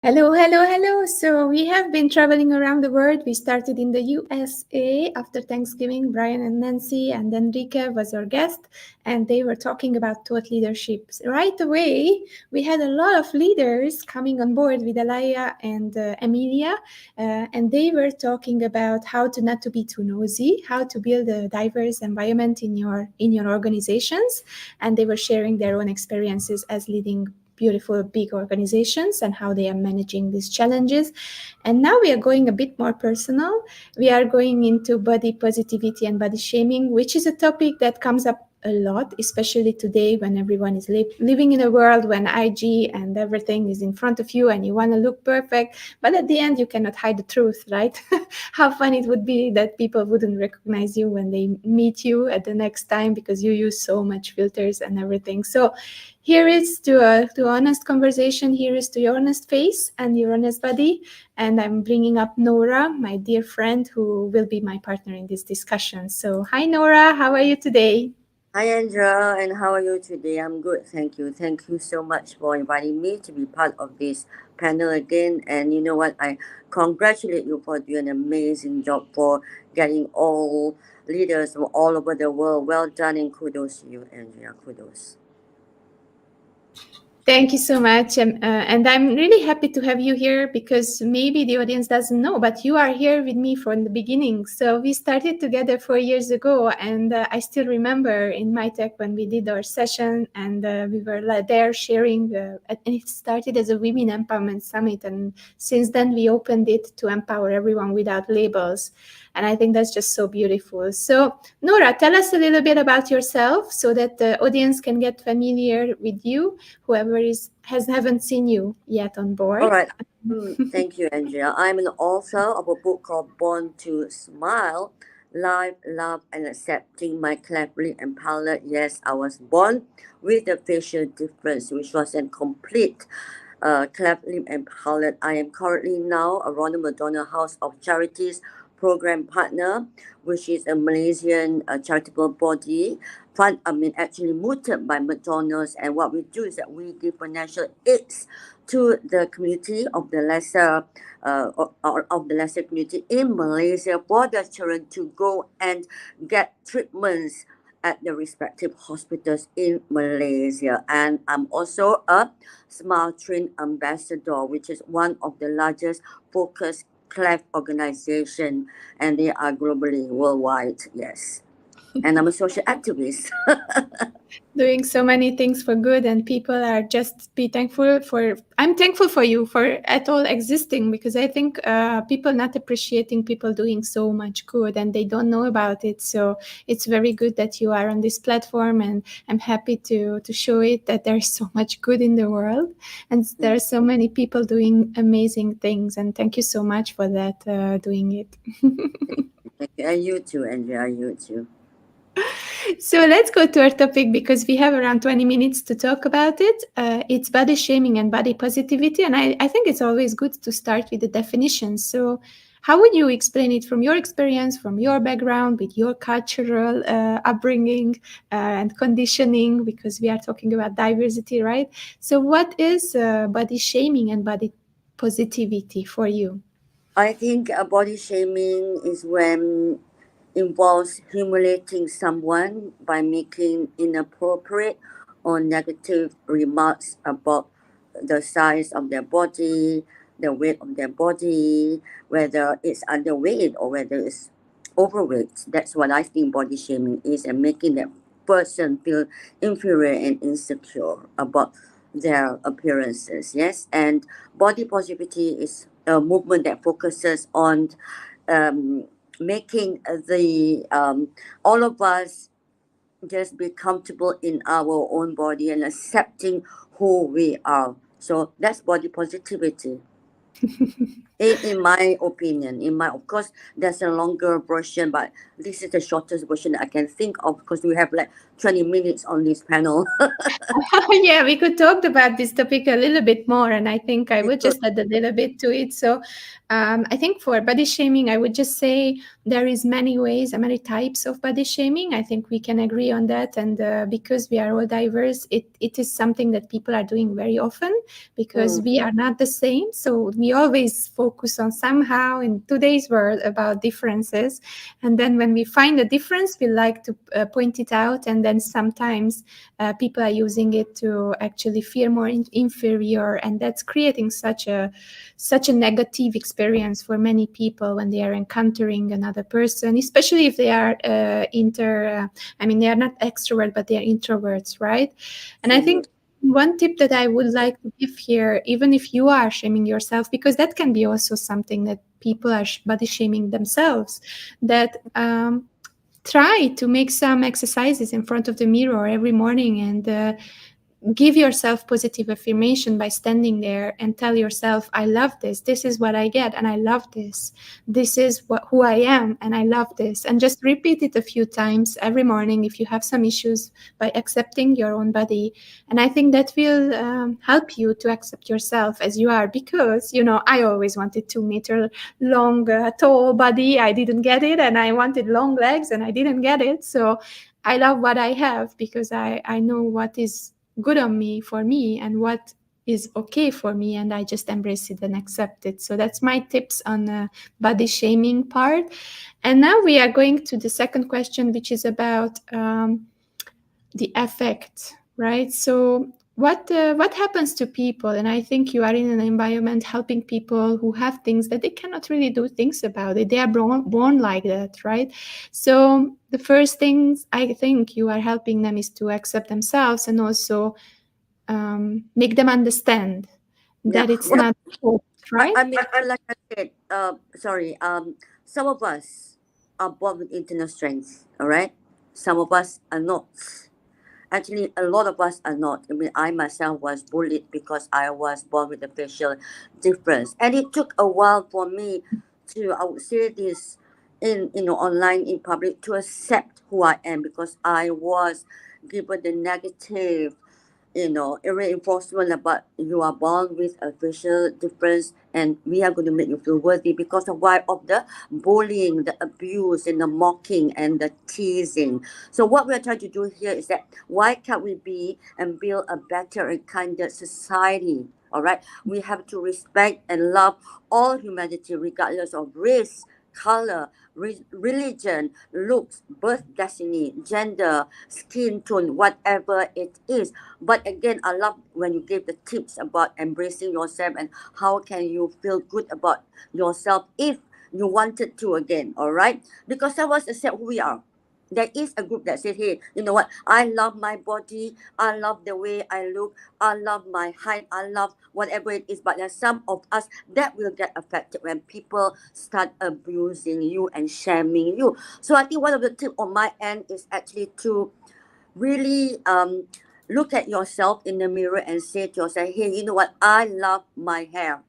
Hello, hello, hello. So we have been traveling around the world. We started in the USA after Thanksgiving. Brian and Nancy and Enrique was our guest, and they were talking about thought leadership. Right away, we had a lot of leaders coming on board with Alaya and Emilia, and they were talking about how to not to be too nosy, how to build a diverse environment in your organizations, and they were sharing their own experiences as leading beautiful big organizations and how they are managing these challenges. And now we are going a bit more personal. We are going into body positivity and body shaming, which is a topic that comes up a lot, especially today when everyone is living in a world when IG and everything is in front of you and you want to look perfect, but at the end you cannot hide the truth, right? How fun it would be that people wouldn't recognize you when they meet you at the next time because you use so much filters and everything. So here is to honest conversation. Here is to your honest face and your honest body. And I'm bringing up Nora, my dear friend, who will be my partner in this discussion. So, hi, Nora. How are you today? Hi, Andrea, and how are you today? I'm good, thank you. Thank you so much for inviting me to be part of this panel again. And you know what? I congratulate you for doing an amazing job for getting all leaders from all over the world. Well done, and kudos to you, Andrea. Kudos. Thank you so much. And I'm really happy to have you here because maybe the audience doesn't know, but you are here with me from the beginning. So we started together 4 years ago. And I still remember in my tech when we did our session and we were there sharing. And it started as a Women Empowerment Summit. And since then, we opened it to empower everyone without labels. And I think that's just so beautiful. So, Nora, tell us a little bit about yourself so that the audience can get familiar with you, whoever is has haven't seen you yet on All board. right. Thank you, Andrea. I'm an author of a book called Born to Smile, Live, Love, and Accepting My Cleverly and Palette. Yes, I was born with a facial difference, which was a complete cleft lip and palate. I am currently now a Ronald McDonald House of Charities program partner, which is a Malaysian charitable body actually mooted by McDonald's. And what we do is that we give financial aids to the community of the lesser of the lesser community in Malaysia for their children to go and get treatments at the respective hospitals in Malaysia. And I'm also a Smile Train Ambassador, which is one of the largest focused cleft organization, and they are globally worldwide. Yes, and I'm a social activist. Doing so many things for good, and people are just be thankful for. I'm thankful for you for at all existing because I think people not appreciating people doing so much good and they don't know about it. So it's very good that you are on this platform, and I'm happy to show it that there's so much good in the world and there are so many people doing amazing things. And thank you so much for that, doing it. Thank you. And you too, Andrea. You too. So let's go to our topic because we have around 20 minutes to talk about it. It's body shaming and body positivity. And I think it's always good to start with the definition. So, how would you explain it from your experience, from your background, with your cultural upbringing and conditioning? Because we are talking about diversity, right? So, what is body shaming and body positivity for you? I think body shaming is when involves humiliating someone by making inappropriate or negative remarks about the size of their body, the weight of their body, whether it's underweight or whether it's overweight. That's what I think body shaming is, and making that person feel inferior and insecure about their appearances. Yes, and body positivity is a movement that focuses on um, making the all of us just be comfortable in our own body and accepting who we are. So that's body positivity. In my opinion, of course, there's a longer version, but this is the shortest version I can think of because we have like 20 minutes on this panel. Yeah, we could talk about this topic a little bit more, and I think I We would could. just add a little bit to it. So, I think for body shaming, I would just say there is many ways and many types of body shaming. I think we can agree on that, and because we are all diverse, it is something that people are doing very often because Mm, we are not the same. So we always focus on somehow in today's world about differences, and then when we find a difference, we like to point it out, and then sometimes people are using it to actually feel more inferior, and that's creating such a negative experience for many people when they are encountering another person, especially if they are I mean, they are not extrovert, but they are introverts, right? And I think absolutely. one tip that I would like to give here, even if you are shaming yourself, because that can be also something that people are body shaming themselves, that try to make some exercises in front of the mirror every morning and give yourself positive affirmation by standing there and tell yourself, I love this is what I get, and I love this is who I am, and I love this, and just repeat it a few times every morning if you have some issues, by accepting your own body. And I think that will help you to accept yourself as you are, because I always wanted 2 meter long tall body. I didn't get it, and I wanted long legs and I didn't get it. So I love what I have because I know what is good on me for me and what is okay for me, and I just embrace it and accept it. So that's my tips on the body shaming part. And now we are going to the second question, which is about the effect, right? So what happens to people? And I think you are in an environment helping people who have things that they cannot really do things about it. They are born like that, right? So the first things I think you are helping them is to accept themselves, and also make them understand Yeah. that it's Well, not fault, right? I mean, like I said, sorry, some of us are born with internal strengths, all right? Some of us are not. Actually, a lot of us are not. I mean, I myself was bullied because I was born with a facial difference. And it took a while for me to, I would say this online, in public, to accept who I am because I was given the negative reinforcement about you are born with a facial difference and we are going to make you feel worthy because of why of the bullying, the abuse, and the mocking and the teasing. So what we're trying to do here is that why can't we be and build a better and kinder society? All right, we have to respect and love all humanity regardless of race, color, religion, looks, birth destiny, gender, skin tone, whatever it is. But again, I love when you give the tips about embracing yourself and how can you feel good about yourself if you wanted to again, all right? Because some of us accept who we are. There is a group that said, hey, you know what? I love my body. I love the way I look. I love my height. I love whatever it is. But there's some of us that will get affected when people start abusing you and shaming you. So I think one of the tips on my end is actually to really look at yourself in the mirror and say to yourself, hey, you know what? I love my hair.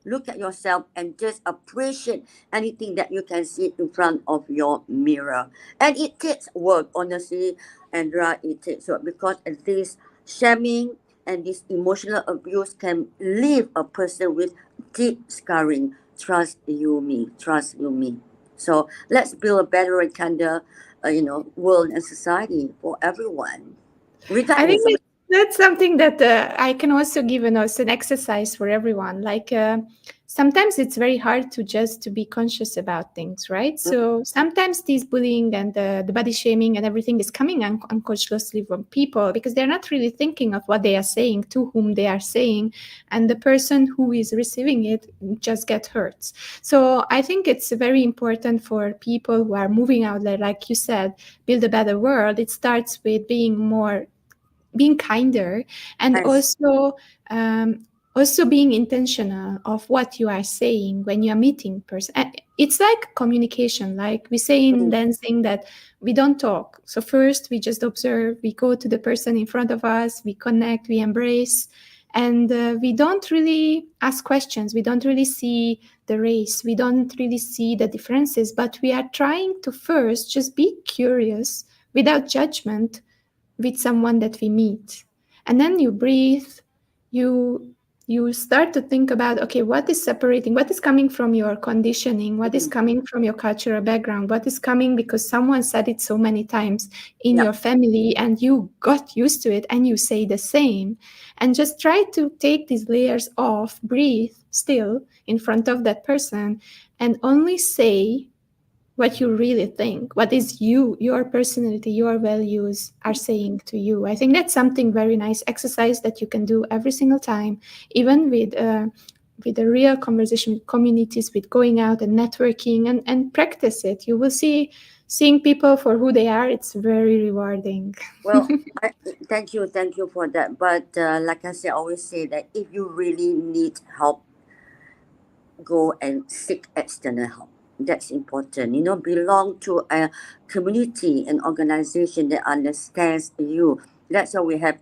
Look at yourself and just appreciate anything that you can see in front of your mirror. And it takes work, honestly, Andra, it takes work because this shaming and this emotional abuse can leave a person with deep scarring. Trust you me, trust you me. So let's build a better and kinder, world and society for everyone, I think regardless of. that's something that I can also give an exercise for everyone. Like sometimes it's very hard to be conscious about things, right? So sometimes this bullying and the body shaming and everything is coming unconsciously from people because they're not really thinking of what they are saying, to whom they are saying, and the person who is receiving it just get hurt. So I think it's very important for people who are moving out there, like you said, build a better world. It starts with being kinder, and Yes. also being intentional of what you are saying when you are meeting person. It's like communication, like we say in Mm, dancing, that we don't talk. So first we just observe, we go to the person in front of us, we connect, we embrace, And we don't really ask questions. We don't really see the race. We don't really see the differences. But we are trying to first just be curious without judgment with someone that we meet. And then you breathe, you you start to think about, okay, what is separating, what is coming from your conditioning, what is coming from your cultural background, what is coming because someone said it so many times in Yeah. your family and you got used to it and you say the same. And just try to take these layers off, breathe still in front of that person, and only say what you really think, what is you, your personality, your values are saying to you. I think that's something very nice exercise that you can do every single time, even with a real conversation with communities, with going out and networking, and practice it. You will see seeing people for who they are. It's very rewarding. Well, thank you for that. But like I say, I always say that if you really need help, go and seek external help. That's important. Belong to a community, an organization that understands you. That's why we have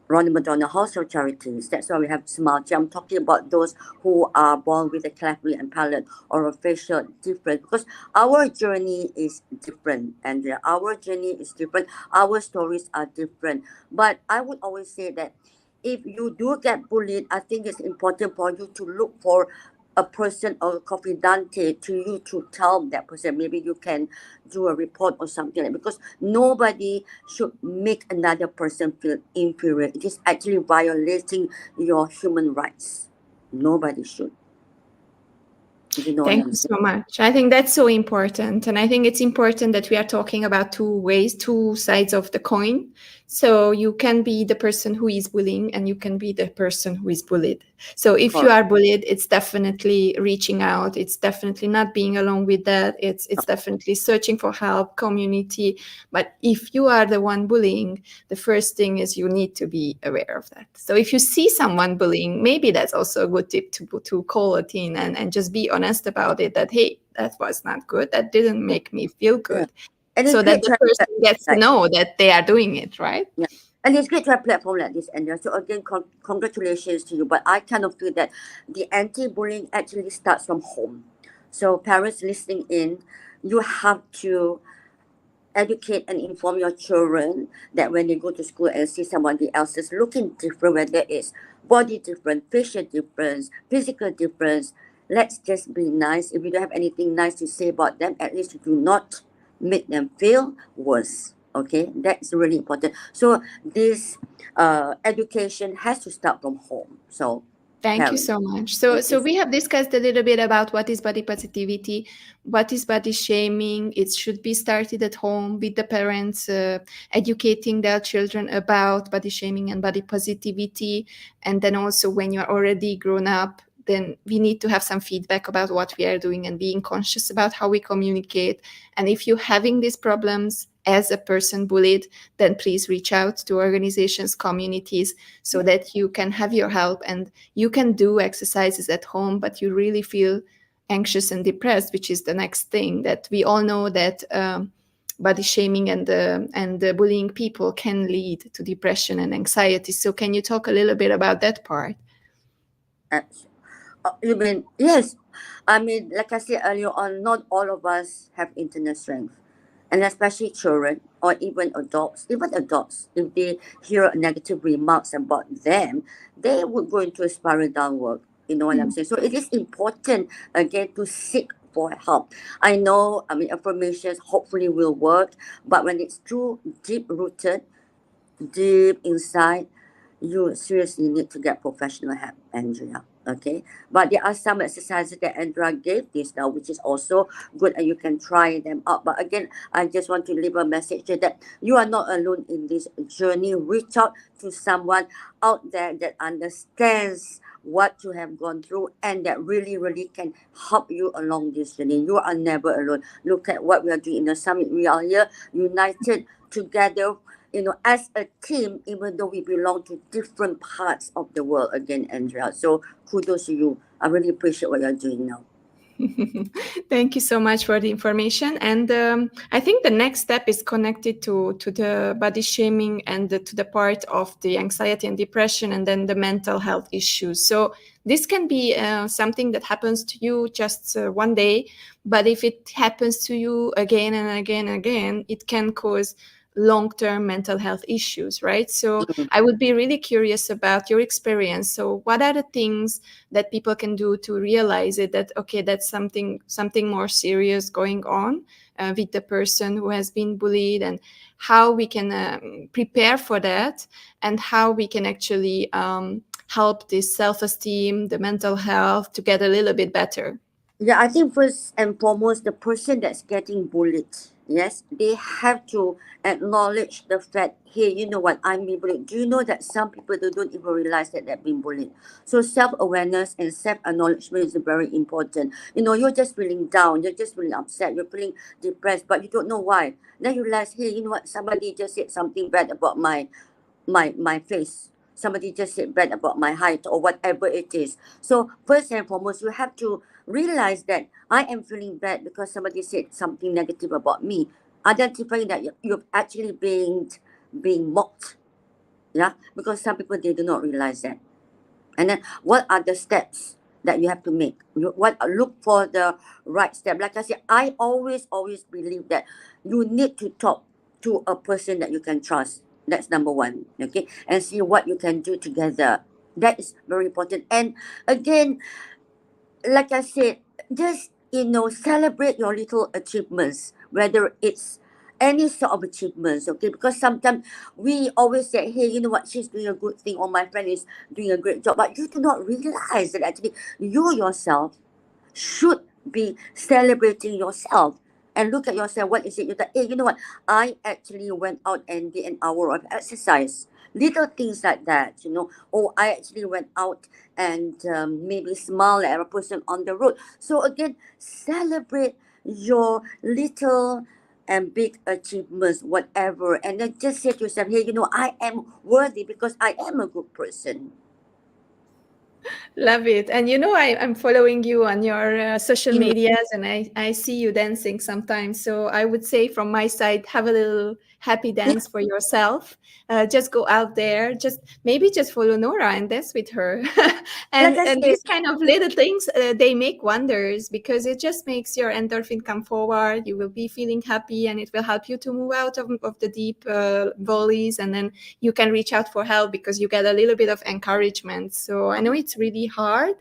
Ronald McDonald Household Charities. That's why we have Smile. I'm talking about those who are born with a cleft lip and palate or a facial difference, because our journey is different, Andrea. Our journey is different. Our stories are different. But I would always say that if you do get bullied, I think it's important for you to look for a person or confidante to you to tell that person. Maybe you can do a report or something like, because nobody should make another person feel inferior. It is actually violating your human rights. Nobody should. You know what Thank I'm you saying? so much. I think that's so important. And I think it's important that we are talking about two ways, two sides of the coin. So you can be the person who is bullying and you can be the person who is bullied. So if you Correct. are bullied, it's definitely reaching out. It's definitely not being alone with that. It's definitely searching for help, community. But if you are the one bullying, the first thing is you need to be aware of that. So if you see someone bullying, maybe that's also a good tip to call a teen and just be honest about it, that, hey, that was not good. That didn't make me feel Yeah. good. And it's So that great to the have person gets to like know that they are doing it, right? yeah. And it's great to have a platform like this, Andrea. So again, congratulations to you. But I kind of feel that the anti-bullying actually starts from home. So parents listening in, you have to educate and inform your children that when they go to school and see somebody else is looking different, whether it's body different, facial difference, physical difference, let's just be nice. If you don't have anything nice to say about them, at least do not make them feel worse. Okay, that's really important. So this education has to start from home. So Thank you parents, so much. So we have discussed a little bit about what is body positivity, what is body shaming. It should be started at home with the parents, educating their children about body shaming and body positivity. And then also when you're already grown up, then we need to have some feedback about what we are doing and being conscious about how we communicate. And if you're having these problems as a person bullied, then please reach out to organizations, communities, so that you can have your help and you can do exercises at home, but you really feel anxious and depressed, which is the next thing that we all know that body shaming and bullying people can lead to depression and anxiety. So can you talk a little bit about that part? you mean yes? I mean, like I said earlier on, not all of us have internet strength, and especially children or even adults. Even adults, if they hear negative remarks about them, they would go into a spiral downward. You know what I'm saying? So it is important again to seek for help. I know. I mean, affirmations hopefully will work, but when it's too deep rooted, deep inside, you seriously need to get professional help, Andrea. Okay, but there are some exercises that Andrea gave this now, which is also good, and you can try them out. But again, I just want to leave a message here that you are not alone in this journey. Reach out to someone out there that understands what you have gone through and that really can help you along this journey. You are never alone. Look at what we are doing in the summit. We are here united together, as a team, even though we belong to different parts of the world again, Andrea. So kudos to you. I really appreciate what you're doing now. Thank you so much for the information. And I think the next step is connected to the body shaming and to the part of the anxiety and depression and then the mental health issues. So this can be something that happens to you just one day, but if it happens to you again and again and again, it can cause long-term mental health issues, right? So I would be really curious about your experience. So what are the things that people can do to realize it, that okay, that's something more serious going on with the person who has been bullied, and how we can prepare for that, and how we can actually help this self-esteem, the mental health to get a little bit better. Yeah, I think first and foremost, the person that's getting bullied, yes, they have to acknowledge the fact, hey, you know what, I'm being bullied. Do you know that some people they don't even realize that they're being bullied? So self-awareness and self-acknowledgement is very important. You know, you're just feeling down, you're just feeling upset, you're feeling depressed, but you don't know why. Then you realize, hey, you know what, somebody just said something bad about my face. Somebody just said bad about my height or whatever it is. So first and foremost, you have to realize that I am feeling bad because somebody said something negative about me. Identifying that you're actually being mocked. Yeah, because some people they do not realize that. And then what are the steps that you have to make? What look for the right step. Like I said, I always believe that you need to talk to a person that you can trust. That's number one. Okay, and see what you can do together. That is very important. And again, like I said, just celebrate your little achievements, whether it's any sort of achievements, okay? Because sometimes we always say, hey, you know what, she's doing a good thing, or my friend is doing a great job, but you do not realize that actually you yourself should be celebrating yourself and look at yourself. What is it? You're like, hey, you know what? I actually went out and did an hour of exercise. Little things like that, or I actually went out and maybe smile at a person on the road. So again, celebrate your little and big achievements, whatever, and then just say to yourself, hey, I am worthy because I am a good person. Love it. And I'm following you on your social Mm. medias, and I see you dancing sometimes. So I would say from my side, have a little happy Yeah, dance for yourself. Just go out there, just maybe just follow Nora and dance with her. like and I and said, these kind of little things, they make wonders, because it just makes your endorphin come forward. You will be feeling happy, and it will help you to move out of the deep volleys, and then you can reach out for help because you get a little bit of encouragement. So I know it's really hard,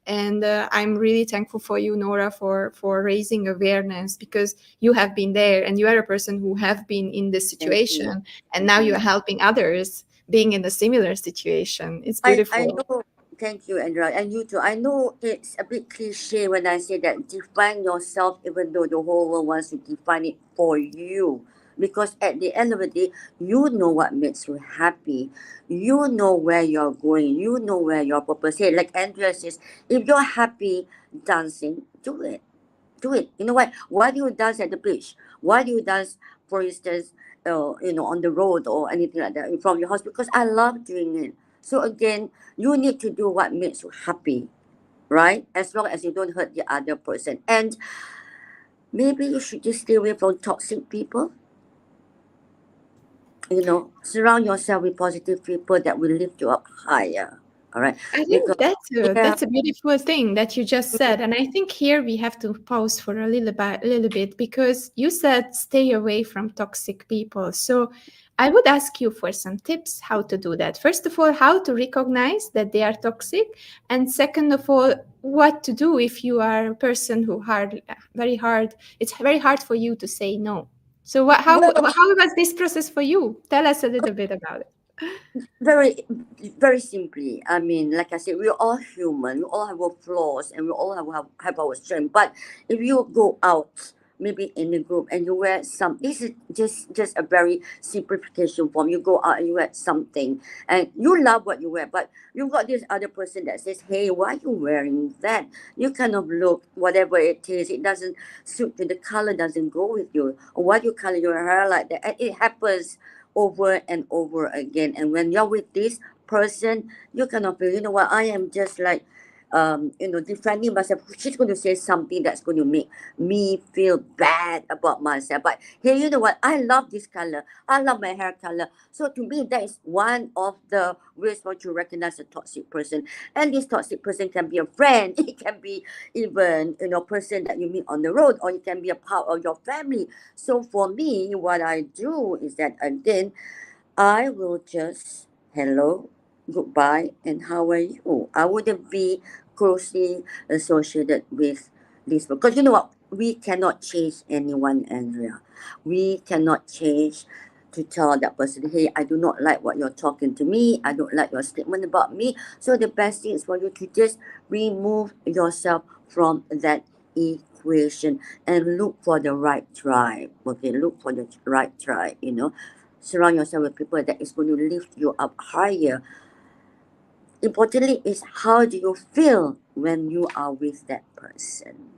and I'm really thankful for you, Nora, for raising awareness, because you have been there and you are a person who have been in this thank you. situation, and now you Mhm. are helping others being in a similar situation. It's I beautiful. know. Thank you, Andrea, and you too. I know it's a bit cliche when I say that define yourself, even though the whole world wants to define it for you. Because at the end of the day, you know what makes you happy. You know where you're going. You know where your purpose is. Like Andrea says, if you're happy dancing, do it. Do it. You know what? Why do you dance at the beach? Why do you dance, for instance, on the road or anything like that from your house? Because I love doing it. So again, you need to do what makes you happy, right? As long as you don't hurt the other person. And maybe you should just stay away from toxic people. Surround yourself with positive people that will lift you up higher. All right. I Because think that's a, yeah, that's a beautiful thing that you just said. And I think here we have to pause for a little bit, because you said stay away from toxic people. So I would ask you for some tips how to do that. First of all, how to recognize that they are toxic. And second of all, what to do if you are a person who it's very hard for you to say no. So well, how was this process for you? Tell us a little bit about it. very very simply, I mean, like I said, we're all human, we all have our flaws, and we all have our strength. But if you go out, maybe in a group, and you wear some, this is just a very simplification form. You go out and you wear something, and you love what you wear, but you've got this other person that says, hey, why are you wearing that? You kind of look, whatever it is, it doesn't suit you, the color doesn't go with you, or why you color your hair like that. And it happens over and over again. And when you're with this person, you cannot feel, you know what, I am just like defending myself. She's going to say something that's going to make me feel bad about myself. But hey, you know what? I love this color. I love my hair color. So to me, that is one of the ways for you to recognize a toxic person. And this toxic person can be a friend. It can be even, person that you meet on the road, or it can be a part of your family. So for me, what I do is that again, I will just hello, goodbye, and how are you? I wouldn't be closely associated with this because you know what? We cannot change anyone, Andrea. We cannot change to tell that person, hey, I do not like what you're talking to me. I don't like your statement about me. So the best thing is for you to just remove yourself from that equation and look for the right tribe. Okay, look for the right tribe. Surround yourself with people that is going to lift you up higher. Importantly is how do you feel when you are with that person.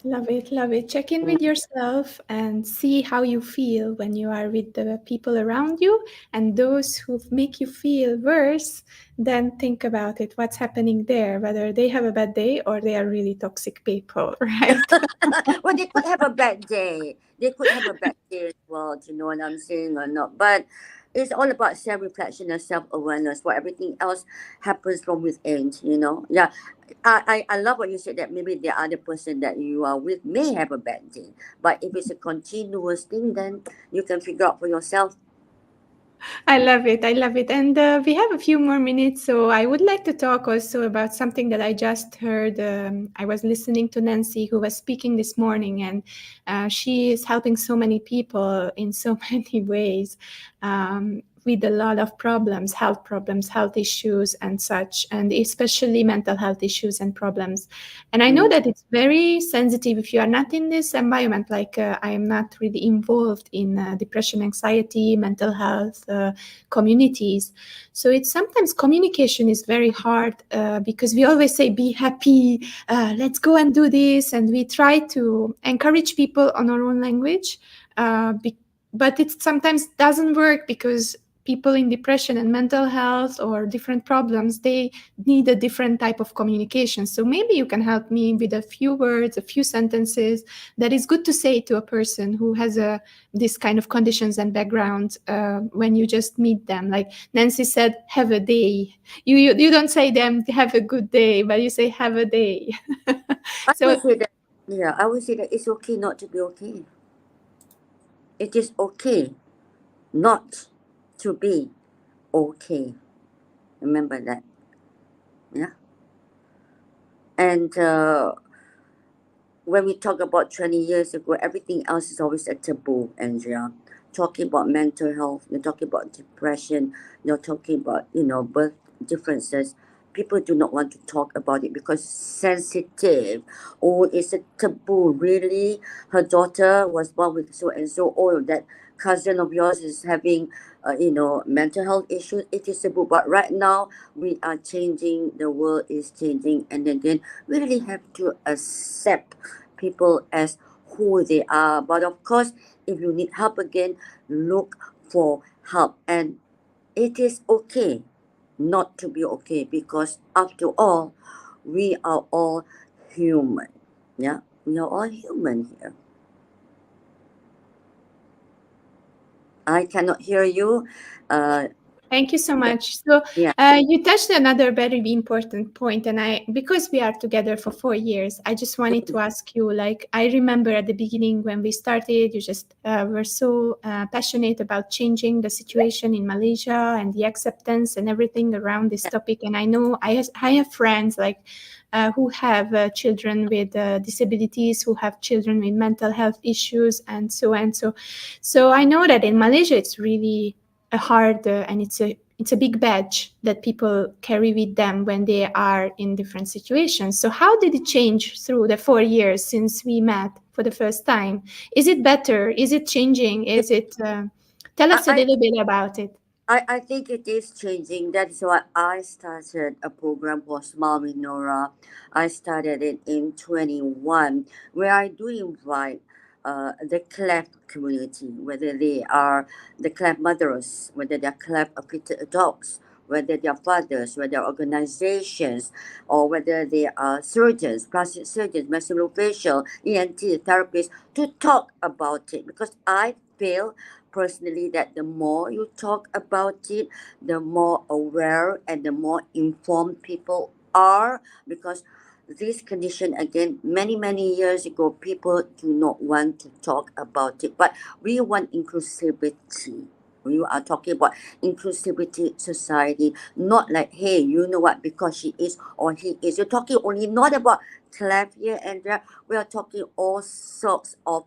Love it, love it. Check in Mm. with yourself and see how you feel when you are with the people around you. And those who make you feel worse, then think about it. What's happening there? Whether they have a bad day or they are really toxic people, right? Well, they could have a bad day. They could have a bad day as well. Do you know what I'm saying or not? But it's all about self-reflection and self-awareness. What everything else happens from within. Yeah. I love what you said that maybe the other person that you are with may have a bad day. But if it's a continuous thing, then you can figure out for yourself. I love it. I love it. And we have a few more minutes. So I would like to talk also about something that I just heard. I was listening to Nancy, who was speaking this morning, and she is helping so many people in so many ways. With a lot of problems, health issues, and such, and especially mental health issues and problems. And I know Mm. that it's very sensitive if you are not in this environment. Like I am not really involved in depression, anxiety, mental health communities. So it's sometimes communication is very hard because we always say, be happy, let's go and do this. And we try to encourage people on our own language. But it sometimes doesn't work because people in depression and mental health or different problems, they need a different type of communication. So maybe you can help me with a few words, a few sentences that is good to say to a person who has this kind of conditions and background when you just meet them. Like Nancy said, have a day. You don't say them have a good day, but you say have a day. I So would say that, yeah, I would say that it's okay not to be okay. It is okay not to be okay. Remember that. Yeah. And when we talk about 20 years ago, everything else is always a taboo, Andrea. Talking about mental health, you're talking about depression, you're talking about, birth differences. People do not want to talk about it because it's sensitive. Oh, it's a taboo. Really? Her daughter was born with so and so. Oh, that cousin of yours is having, mental health issues. It is taboo. But right now, we are changing. The world is changing. And again, we really have to accept people as who they are. But of course, if you need help again, look for help. And it is okay not to be okay because after all, we are all human. Yeah, we are all human here. I cannot hear you. Uh, thank you so yeah, much. So yeah. you touched another very important point, and because we are together for 4 years, I just wanted to ask you. Like, I remember at the beginning when we started, you just were so passionate about changing the situation in Malaysia and the acceptance and everything around this topic. And I know I have friends like who have children with disabilities, who have children with mental health issues, and so on. So I know that in Malaysia, it's really a hard and it's a big badge that people carry with them when they are in different situations. So how did it change through the 4 years since we met for the first time? Is it better? Is it changing? Is it tell us a I, little bit about it. I think it is changing. That's why I started a program called Smile with Nora. I started it in 21, where I do invite the cleft community, whether they are the cleft mothers, whether they're cleft afflicted adults, whether they are fathers, whether organizations, or whether they are surgeons, plastic surgeons, maxillofacial, ENT therapists, to talk about it. Because I feel personally that the more you talk about it, the more aware and the more informed people are. Because this condition, again, many years ago, people do not want to talk about it, but we want inclusivity. We are talking about inclusivity society, not like, hey, you know what, because she is or he is. You're talking only not about cleft here and there. We are talking all sorts of,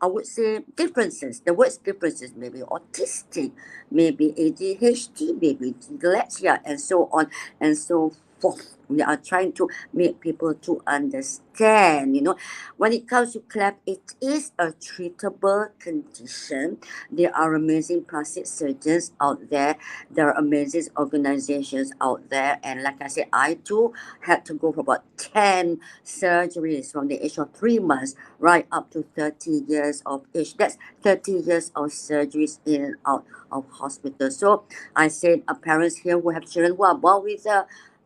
I would say, differences. The words differences, maybe autistic, maybe ADHD, maybe dyslexia, and so on and so forth. We are trying to make people to understand, when it comes to cleft, it is a treatable condition. There are amazing plastic surgeons out there. There are amazing organizations out there. And like I said, I too had to go for about 10 surgeries from the age of 3 months right up to 30 years of age. That's 30 years of surgeries in and out of hospital. So I said, parents here who have children who are born with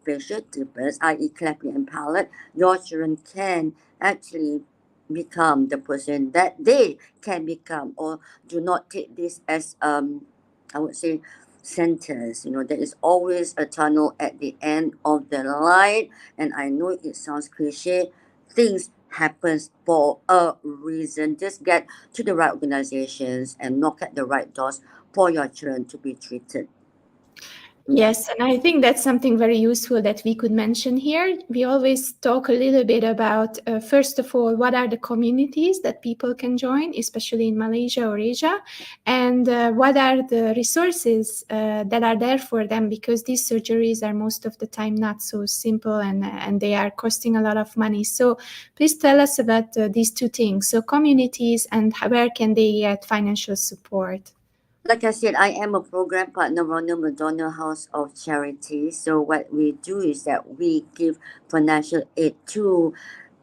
facial defects, i.e. cleft and palate, your children can actually become the person that they can become, or do not take this as I would say sentence. There is always a tunnel at the end of the line, and I know it sounds cliche. Things happens for a reason. Just get to the right organizations and knock at the right doors for your children to be treated. Yeah. Yes, and I think that's something very useful that we could mention here. We always talk a little bit about, first of all, what are the communities that people can join, especially in Malaysia or Asia, and what are the resources that are there for them, because these surgeries are most of the time not so simple, and they are costing a lot of money. So please tell us about these two things. So communities, and where can they get financial support? Like I said, I am a program partner of Ronald McDonald House of Charity. So what we do is that we give financial aid to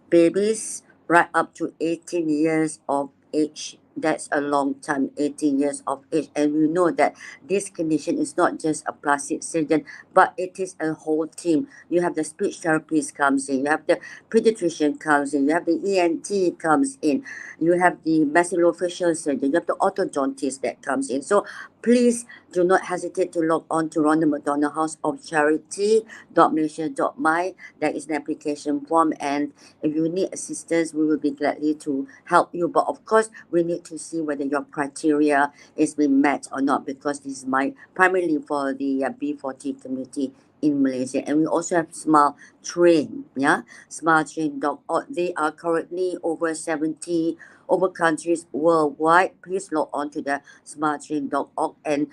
babies right up to 18 years of age. That's a long time, 18 years of age. And we know that this condition is not just a plastic surgeon, but it is a whole team. You have the speech therapist comes in, you have the pediatrician comes in, you have the ENT comes in, you have the maxillofacial surgeon, you have the orthodontist that comes in. So please do not hesitate to log on to Ronald McDonald House of Charity.malaysia.my. There is an application form, and if you need assistance, we will be gladly to help you. But of course, we need to see whether your criteria is being met or not, because this is primarily for the B40 community in Malaysia. And we also have Smile Train, smiletrain.org. They are currently over 70 over countries worldwide. Please log on to the smiletrain.org and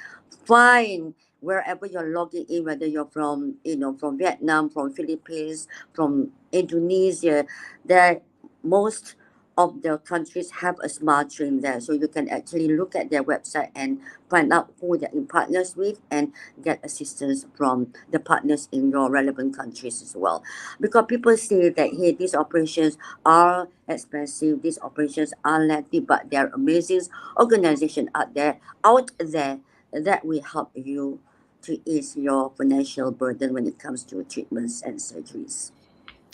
find wherever you're logging in, whether you're from Vietnam, from Philippines, from Indonesia, that most of the countries have a smart train there. So you can actually look at their website and find out who they're in partners with and get assistance from the partners in your relevant countries as well. Because people say that, hey, these operations are expensive, these operations are lengthy, but there are amazing organizations out there that will help you to ease your financial burden when it comes to treatments and surgeries.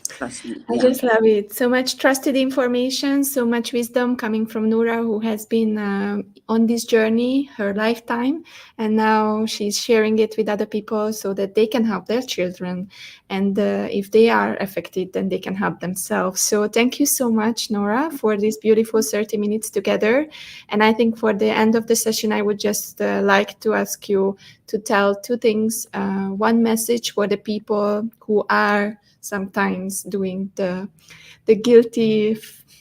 Trust me. I Yeah. just love it. So much trusted information, so much wisdom coming from Noura, who has been on this journey her lifetime. And now she's sharing it with other people so that they can help their children. And if they are affected, then they can help themselves. So thank you so much, Noura, for this beautiful 30 minutes together. And I think for the end of the session, I would just like to ask you to tell two things. One message for the people who are sometimes doing the guilty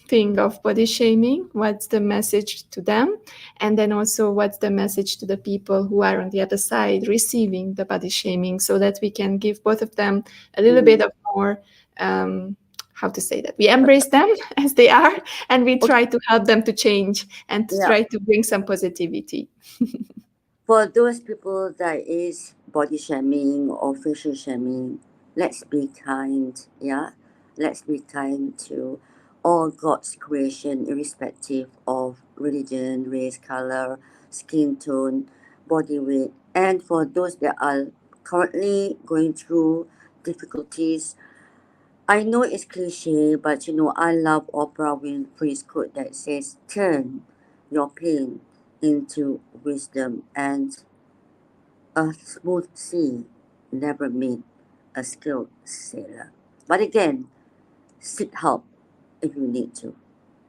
thing of body shaming. What's the message to them? And then also, what's the message to the people who are on the other side receiving the body shaming, so that we can give both of them a little bit of more, how to say that, we embrace them as they are, and we Okay. try to help them to change and to Yeah. try to bring some positivity. For those people that is body shaming or facial shaming, let's be kind. Yeah. Let's be kind to all God's creation, irrespective of religion, race, color, skin tone, body weight. And for those that are currently going through difficulties. I know it's cliche, but I love Oprah Winfrey's quote that says, "Turn your pain into wisdom," and a smooth sea never made a skilled sailor. But again, seek help if you need to.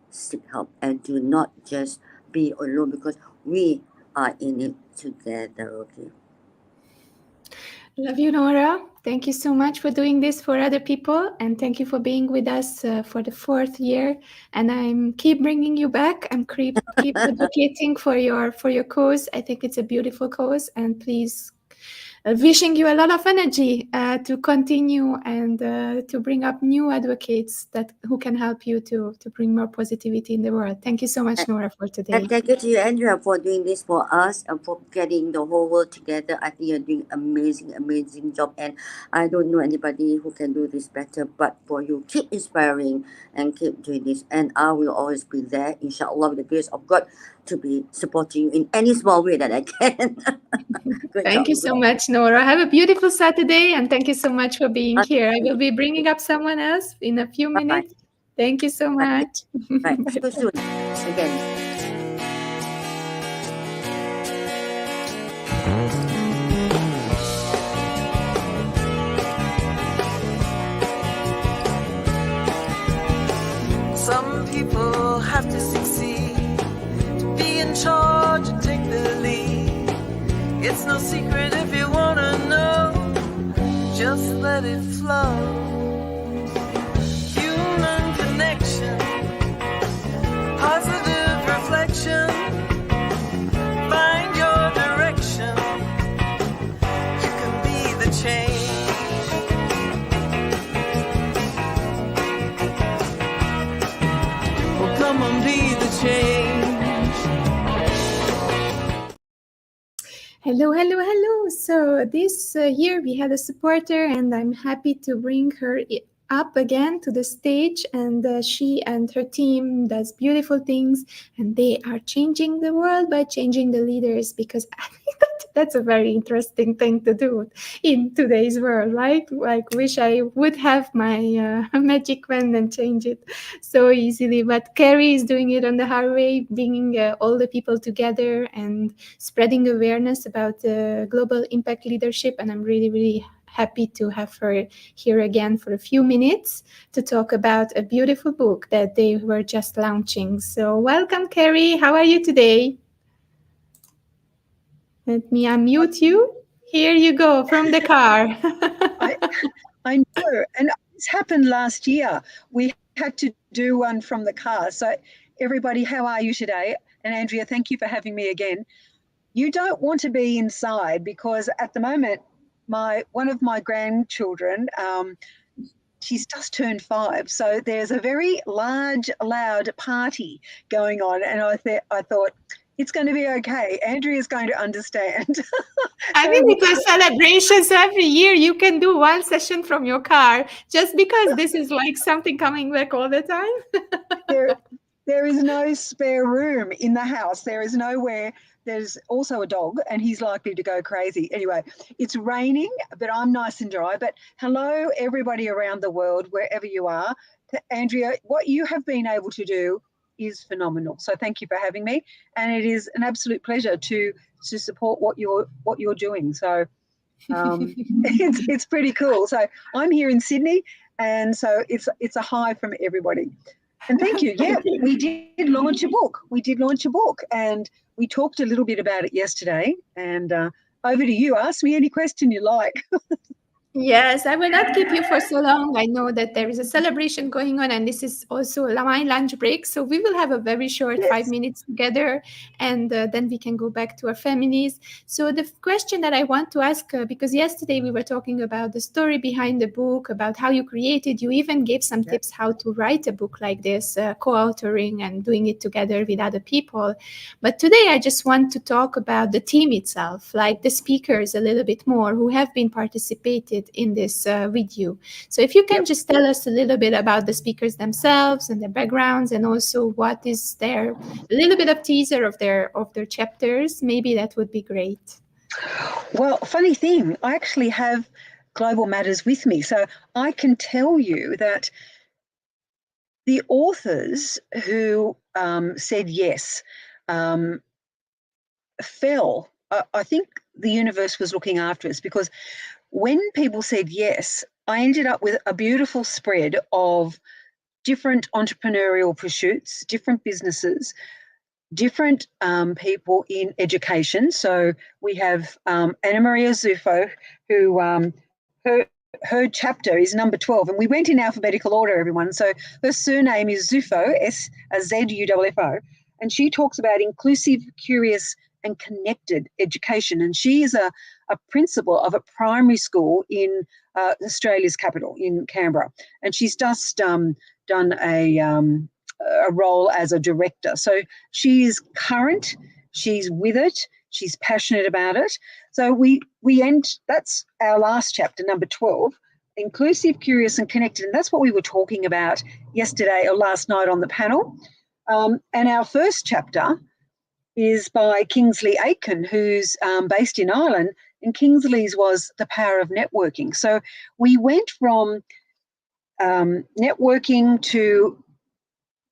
Seek help and do not just be alone, because we are in it together, okay? Love you, Nora. Thank you so much for doing this for other people, and thank you for being with us for the 4th year. And I'm keep bringing you back. I'm keep advocating for your cause. I think it's a beautiful cause, and please, wishing you a lot of energy to continue and to bring up new advocates who can help you to bring more positivity in the world. Thank you so much, Nora, for today. And thank you to you, Andrea, for doing this for us and for getting the whole world together. I think you're doing amazing job. And I don't know anybody who can do this better. But for you, keep inspiring and keep doing this. And I will always be there, inshallah, with the grace of God, to be supporting you in any small way that I can. Good Thank job. you so much, Nora. Have a beautiful Saturday, and thank you so much for being here. I will be bringing up someone else in a few Bye-bye. minutes. Thank you so Bye. much. Right. See you Bye. soon. Again. Some people have to succeed to be in charge and take the lead. It's no secret if you wanna know, just let it flow. Human connection, positive reflection, find your direction. You can be the change. Well, come on, be the change. Hello. So this year we had a supporter, and I'm happy to bring her up again to the stage. And she and her team does beautiful things, and they are changing the world by changing the leaders, because I think that's a very interesting thing to do in today's world. Like wish I would have my magic wand and change it so easily. But Carrie is doing it on the hard way, bringing all the people together and spreading awareness about global impact leadership. And I'm really happy to have her here again for a few minutes to talk about a beautiful book that they were just launching. So welcome, Carrie. How are you today? Let me unmute you. Here you go from the car. I know, and this happened last year. We had to do one from the car. So everybody, how are you today? And Andrea, thank you for having me again. You don't want to be inside, because at the moment, one of my grandchildren, she's just turned 5. So there's a very large, loud party going on. And I thought, it's going to be okay. Andrea's going to understand. I mean, it's a celebration. So every year you can do one session from your car, just because this is like something coming back all the time. There is no spare room in the house. There is nowhere. There's also a dog, and he's likely to go crazy. Anyway, it's raining, but I'm nice and dry. But hello, everybody around the world, wherever you are. Andrea, what you have been able to do is phenomenal. So thank you for having me. And it is an absolute pleasure to support what you're doing. So it's pretty cool. So I'm here in Sydney, and so it's a hi from everybody. And thank you. Yeah, we did launch a book. And we talked a little bit about it yesterday. And over to you. Ask me any question you like. Yes, I will not keep you for so long. I know that there is a celebration going on, and this is also my lunch break. So we will have a very short 5 minutes together, and then we can go back to our families. So the question that I want to ask, because yesterday we were talking about the story behind the book, about how you created, you even gave some tips how to write a book like this, co-authoring and doing it together with other people. But today I just want to talk about the team itself, like the speakers a little bit more who have been participated in this with you. So if you can just tell us a little bit about the speakers themselves and their backgrounds, and also what is a little bit of teaser of their chapters, maybe that would be great. Well, funny thing, I actually have Global Matters with me. So I can tell you that the authors who said yes fell. I think the universe was looking after us, because when people said yes, I ended up with a beautiful spread of different entrepreneurial pursuits, different businesses, different people in education. So we have Anna Maria Zufo, who her chapter is number 12, and we went in alphabetical order, everyone. So her surname is Zufo, Zuffo, and she talks about inclusive, curious, and connected education. And she is a principal of a primary school in Australia's capital, in Canberra, and she's just done a role as a director. So she is current, she's with it, she's passionate about it. So we end, that's our last chapter, number 12, inclusive, curious, and connected. And that's what we were talking about yesterday or last night on the panel. And our first chapter is by Kingsley Aiken, who's based in Ireland, and Kingsley's was The Power of Networking. So we went from networking to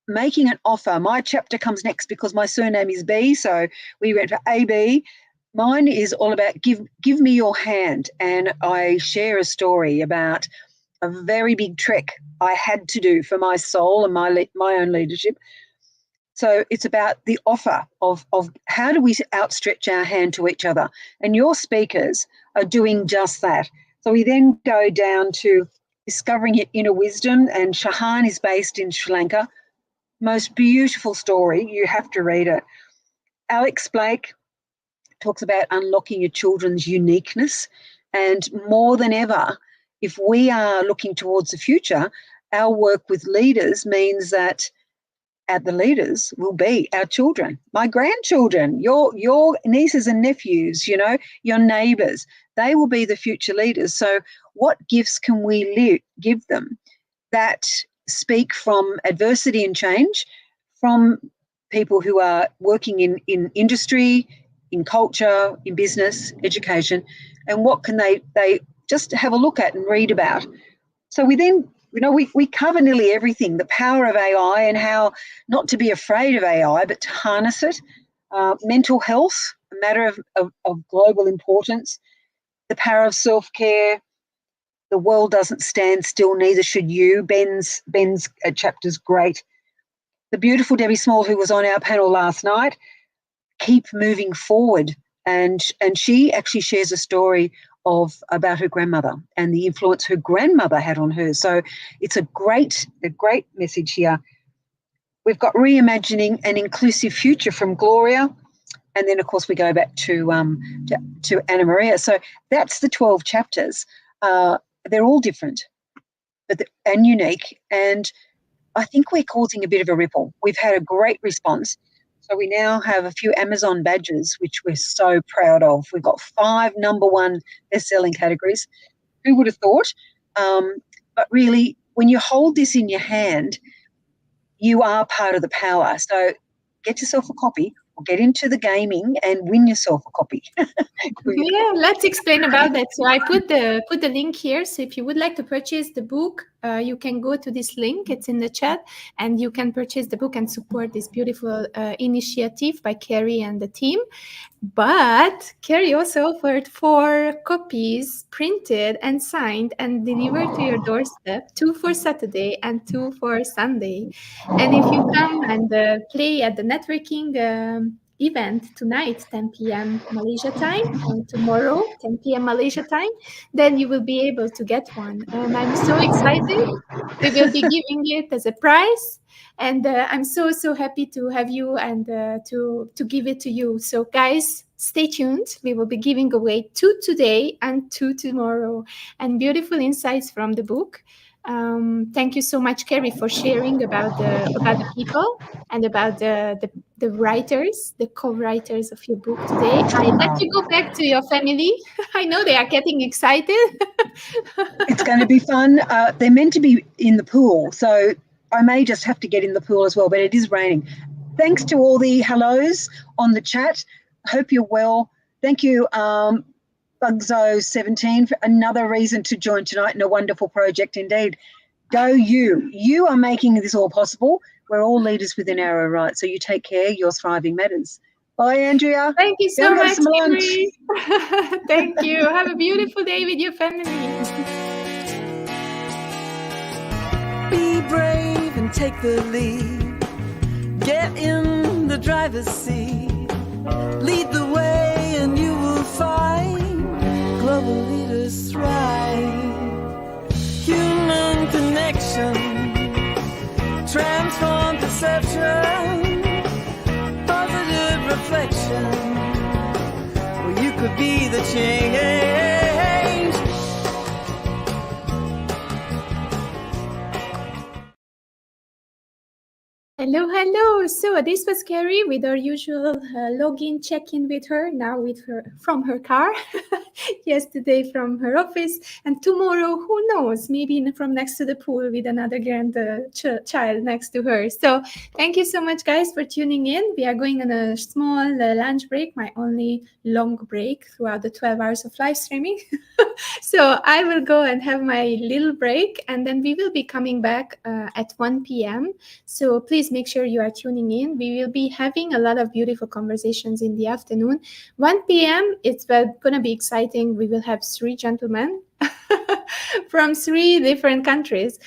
making an offer. My chapter comes next because my surname is B, so we went for AB. Mine is all about give me your hand, and I share a story about a very big trek I had to do for my soul and my own leadership. So it's about the offer of how do we outstretch our hand to each other, and your speakers are doing just that. So we then go down to discovering your inner wisdom, and Shahan is based in Sri Lanka. Most beautiful story. You have to read it. Alex Blake talks about unlocking your children's uniqueness. And more than ever, if we are looking towards the future, our work with leaders means that the leaders will be our children, my grandchildren, your nieces and nephews, your neighbours. They will be the future leaders. So what gifts can we give them that speak from adversity and change, from people who are working in industry, in culture, in business, education, and what can they just have a look at and read about. So we then, we cover nearly everything, the power of AI and how not to be afraid of AI, but to harness it, mental health, a matter of global importance, the power of self-care. The world doesn't stand still, neither should you. Ben's chapter's great. The beautiful Debbie Small, who was on our panel last night, keep moving forward. And she actually shares a story about her grandmother and the influence her grandmother had on her. So it's a great message here. We've got Reimagining an Inclusive Future from Gloria. And then, of course, we go back to Anna Maria. So that's the 12 chapters. They're all different and unique, and I think we're causing a bit of a ripple. We've had a great response. So we now have a few Amazon badges, which we're so proud of. We've got 5 #1 best-selling categories. Who would have thought? But really, when you hold this in your hand, you are part of the power. So get yourself a copy, or get into the gaming and win yourself a copy. Yeah, let's explain about that. So I put the link here. So if you would like to purchase the book, you can go to this link. It's in the chat, and you can purchase the book and support this beautiful initiative by Carrie and the team. But Carrie also offered 4 copies printed and signed and delivered to your doorstep, 2 for Saturday and 2 for Sunday. And if you come and play at the networking event tonight, 10 p.m. Malaysia time, and tomorrow, 10 p.m. Malaysia time, then you will be able to get one. And I'm so excited. We will be giving it as a prize. And I'm so happy to have you and to give it to you. So guys, stay tuned. We will be giving away 2 today and 2 tomorrow, and beautiful insights from the book. Thank you so much, Carrie, for sharing about the people and about the writers, the co-writers of your book today. I let you go back to your family. I know they are getting excited. It's going to be fun. They're meant to be in the pool, so I may just have to get in the pool as well, but it is raining. Thanks to all the hellos on the chat. Hope you're well. Thank you, Bugzo17, for another reason to join tonight, and a wonderful project indeed. Go you. You are making this all possible. We're all leaders within our own right, so you take care. Your thriving matters. Bye, Andrea. Thank you Go so and have much, some lunch. Kimberly. Thank you. Have a beautiful day with your family. Be brave and take the lead. Get in the driver's seat. Lead the way and you will find global leaders thrive. Human connection, transform perception, positive reflection. Well, you could be the change. Hello, hello. So this was Carrie with our usual login check-in with her, now with her from her car, yesterday from her office, and tomorrow, who knows, maybe from next to the pool with another child next to her. So thank you so much, guys, for tuning in. We are going on a small lunch break, my only long break throughout the 12 hours of live streaming. So I will go and have my little break, and then we will be coming back at 1 p.m. So please make sure you are tuning in. We will be having a lot of beautiful conversations in the afternoon. 1 p.m., it's going to be exciting. We will have 3 gentlemen from 3 different countries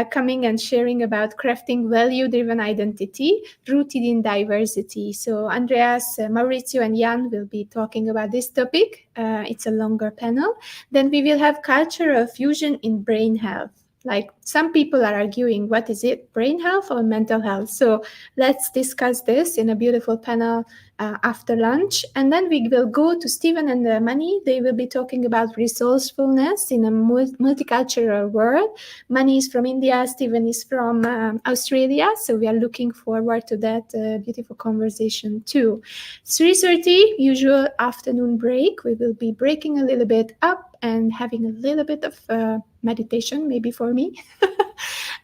coming and sharing about crafting value-driven identity rooted in diversity. So Andreas, Maurizio, and Jan will be talking about this topic. It's a longer panel. Then we will have cultural fusion in brain health. Like some people are arguing, what is it, brain health or mental health? So let's discuss this in a beautiful panel after lunch. And then we will go to Stephen and Mani. They will be talking about resourcefulness in a multicultural world. Mani is from India, Stephen is from Australia. So we are looking forward to that beautiful conversation too. 3:30, usual afternoon break. We will be breaking a little bit up and having a little bit of meditation, maybe for me.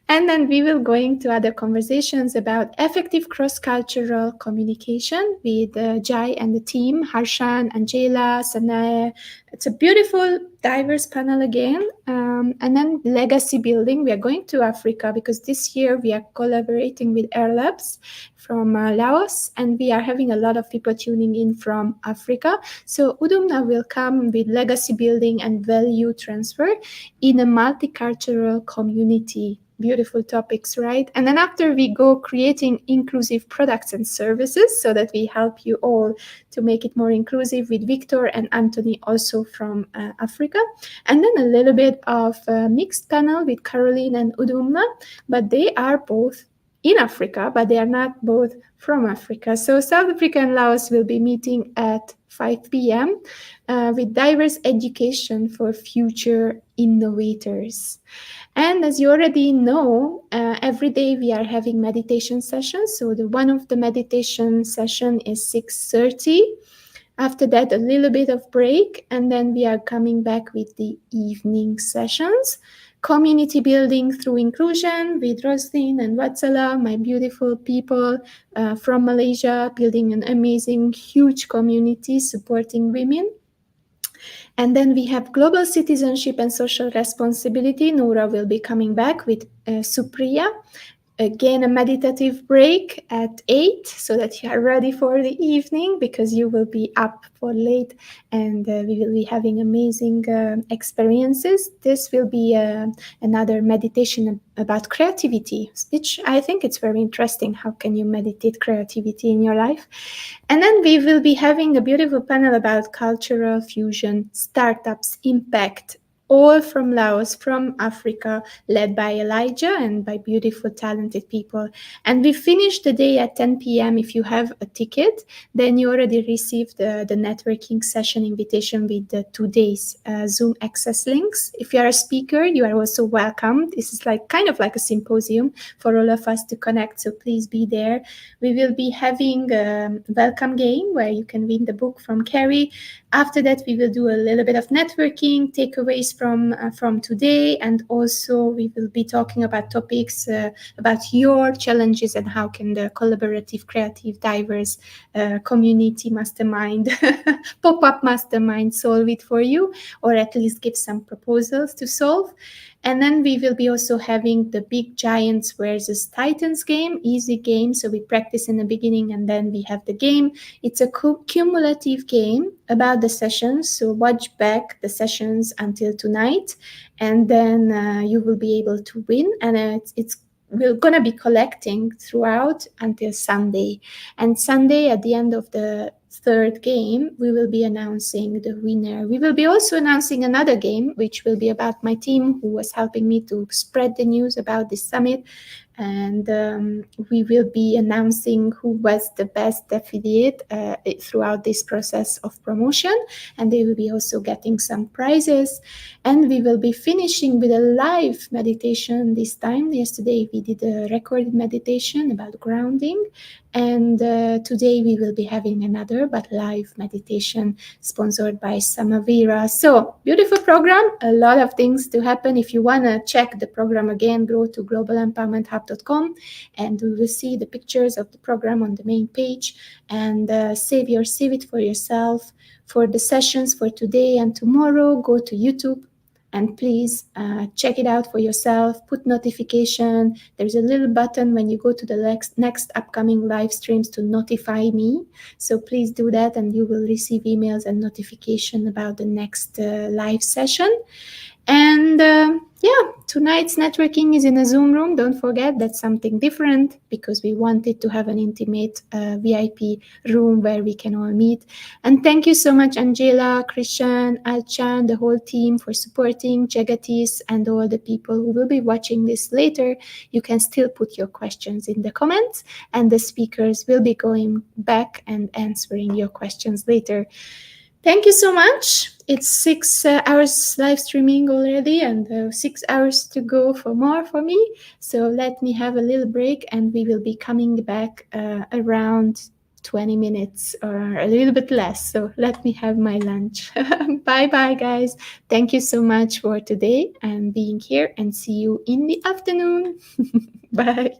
And then we will go into other conversations about effective cross-cultural communication with Jai and the team, Harshan, Angela, Sanae. It's a beautiful, diverse panel again. And then legacy building. We are going to Africa because this year we are collaborating with Air Labs from Laos, and we are having a lot of people tuning in from Africa. So Udumna will come with legacy building and value transfer in a multicultural community. Beautiful topics, right? And then after we go creating inclusive products and services so that we help you all to make it more inclusive with Victor and Anthony also from Africa. And then a little bit of a mixed panel with Caroline and Udumna, but they are both in Africa, but they are not both from Africa. So South Africa and Laos will be meeting at 5 p.m. With diverse education for future innovators. And as you already know, every day we are having meditation sessions. So one of the meditation session is 6:30. After that, a little bit of break, and then we are coming back with the evening sessions. Community building through inclusion with Roslyn and Watsala, my beautiful people from Malaysia, building an amazing, huge community supporting women. And then we have global citizenship and social responsibility. Noura will be coming back with Supriya. Again, a meditative break at 8 so that you are ready for the evening because you will be up for late and we will be having amazing experiences. This will be another meditation about creativity, which I think it's very interesting. How can you meditate creativity in your life? And then we will be having a beautiful panel about cultural fusion, startups, impact, all from Laos, from Africa, led by Elijah and by beautiful, talented people. And we finish the day at 10 p.m. If you have a ticket, then you already received the networking session invitation with the 2 days Zoom access links. If you are a speaker, you are also welcome. This is like kind of like a symposium for all of us to connect, so please be there. We will be having a welcome game where you can win the book from Carrie. After that, we will do a little bit of networking, takeaways from today, and also we will be talking about topics about your challenges and how can the collaborative, creative, diverse community mastermind, pop-up mastermind solve it for you, or at least give some proposals to solve. And then we will be also having the Big Giants versus Titans game, easy game. So we practice in the beginning and then we have the game. It's a cumulative game about the sessions. So watch back the sessions until tonight, and then you will be able to win. And we're going to be collecting throughout until Sunday. And Sunday, at the end of the third game, we will be announcing the winner. We will be also announcing another game, which will be about my team who was helping me to spread the news about this summit. And we will be announcing who was the best affiliate throughout this process of promotion. And they will be also getting some prizes. And we will be finishing with a live meditation this time. Yesterday, we did a recorded meditation about grounding. And today we will be having another but live meditation sponsored by Samavira. So beautiful program, a lot of things to happen. If you want to check the program again, go to globalempowermenthub.com and you will see the pictures of the program on the main page, and save it for yourself. For the sessions for today and tomorrow, go to YouTube. And please check it out for yourself. Put notification. There's a little button when you go to the next upcoming live streams to notify me. So please do that and you will receive emails and notification about the next live session. And tonight's networking is in a Zoom room. Don't forget, that's something different because we wanted to have an intimate VIP room where we can all meet. And thank you so much, Angela, Christian, Alchan, the whole team for supporting, Jagatis, and all the people who will be watching this later. You can still put your questions in the comments and the speakers will be going back and answering your questions later. Thank you so much. It's 6 hours live streaming already and 6 hours to go for more for me. So let me have a little break and we will be coming back around 20 minutes or a little bit less. So let me have my lunch. Bye-bye, guys. Thank you so much for today and being here, and see you in the afternoon. Bye.